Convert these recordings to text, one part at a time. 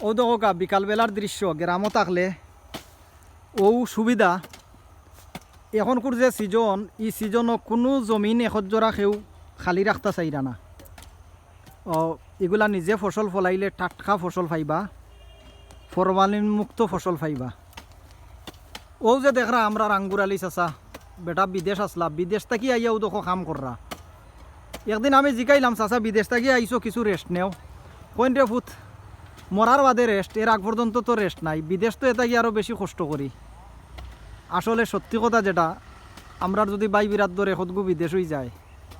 ও দেখো বিকালবেলার দৃশ্য গ্রামও থাকলে ও সুবিধা। এখনকার যে সিজন এই সিজনও কোনো জমিন একজোড়া কেউ খালি রাখতে চাইরা না। এগুলা নিজে ফসল ফলাইলে টাটকা ফসল পাইবা, ফরমালিন মুক্ত ফসল পাইবা। ও যে দেখরা আমরা আঙ্গুর আলী চাচা বেটা বিদেশ আসলা, বিদেশ থাকি আইয়াও দেখো কাম কররা। একদিন আমি জিকাইলাম চাচা বিদেশ থাকি আইসো কিছু রেস্ট নেও, কইন রে ফুট মরার বাদে রেস্ট, এর আগ পর্যন্ত তো রেস্ট নাই, বিদেশ তো এটা গিয়ে আরও বেশি কষ্ট করি। আসলে সত্যি কথা যেটা, আমরা যদি বাই বিরাট ধরে সদগু বিদেশ হয়ে যায়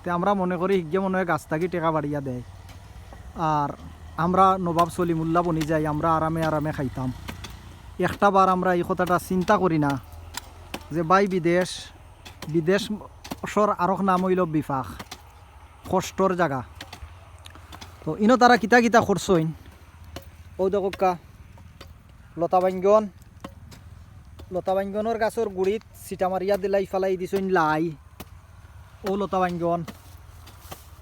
তে আমরা মনে করি হিগে মনে হয় গাছ থাকি টেকা বাড়িয়া দেয়, আর আমরা নবাব সলিমুল্লাহ বনি যাই, আমরা আরামে আরামে খাইতাম। একটা বার আমরা এই কথাটা চিন্তা করি না যে বাই বিদেশ, বিদেশর আরক নাম হইল বিপাক, কষ্টর জায়গা। তো ইনো তারা কিতা কিতা করছইন। ও দেখা লতা বাঙ্গনের গাছর গুড়িত চিটা মারিয়া দিলাই ফেলাই দিছইন লাই। ও লতা বাঙ্গন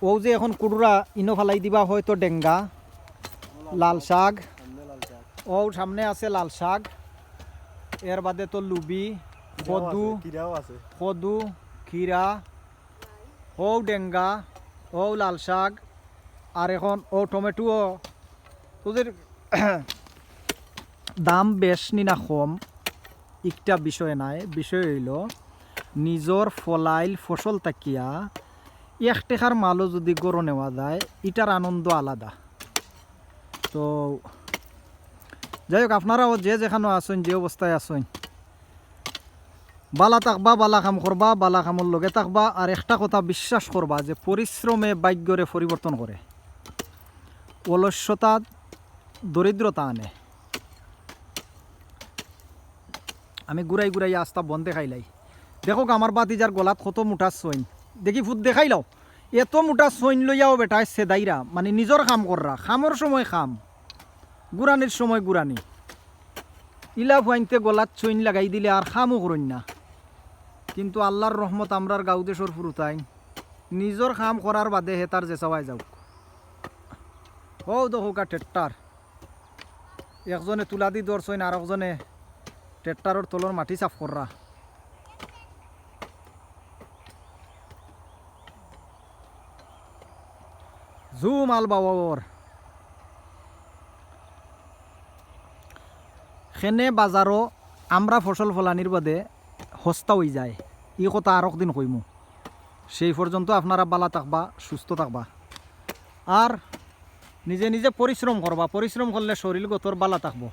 ও যে এখন কুড়ুরা ইনো ফেলাই দিবা হয়তো ডেঙ্গা, লাল শাক, ও সামনে আছে লাল শাক, এর বাদে তো লুবি, কদু, খিরা, ও ডেঙ্গা, ও লাল শাক, আর এখন ও টমেটো। তোদের দাম বেশ নি না কম একটা বিষয় নাই, বিষয় হইল নিজর ফলাইল ফসল তাকিয়া এক টেকার মালও যদি গরো নেওয়া যায় এটার আনন্দ আলাদা। তো যাই হোক, আপনারাও যে যেখানে আসেন, যে অবস্থায় আসেন, বালা থাকবা, বালা কাম করবা, বালা কামর লগে থাকবা। আর একটা কথা বিশ্বাস করবা যে পরিশ্রমে ভাগ্যরে পরিবর্তন করে, অলস্যতা দরিদ্রতা আনে। আমি ঘুরাই ঘুরাই আস্তা বন্ধে খাইলাই। দেখো আমার বাতিজার গলাত কত মোটা সইন, দেখি ফুট দেখাইলাও। এত মোটা সইন লইয়াও বেটায় সেদাইরা, মানে নিজের কাম কররা, খামর সময় খাম, গুরানির সময় গুরানি। ইলা ফুয়াইনতে গলাত সইন লাগাই দিলে আর খামও করইন না। কিন্তু আল্লাহর রহমত আমরার গাঁও দেশর ফুরুতাই নিজের কাম করার বাদে হেতার যে চাওয়াই যাও। ও দেখো ট্রেক্টার, একজনে তুলা দি দরছইন আর একজনে ট্রেক্টারের তলর মাটি সাফ কররা। জুম আল বাবর খেনে বাজারও আমরা ফসল ফলানির বাদে হস্তা হয়ে যায়, ই কথা আর একদিন কইমু। সেই পর্যন্ত আপনারা বালা থাকবা, সুস্থ থাকবা, আর নিজে নিজে পরিশ্রম করবা। পরিশ্রম করলে শরীর গতর বালা থাকবো।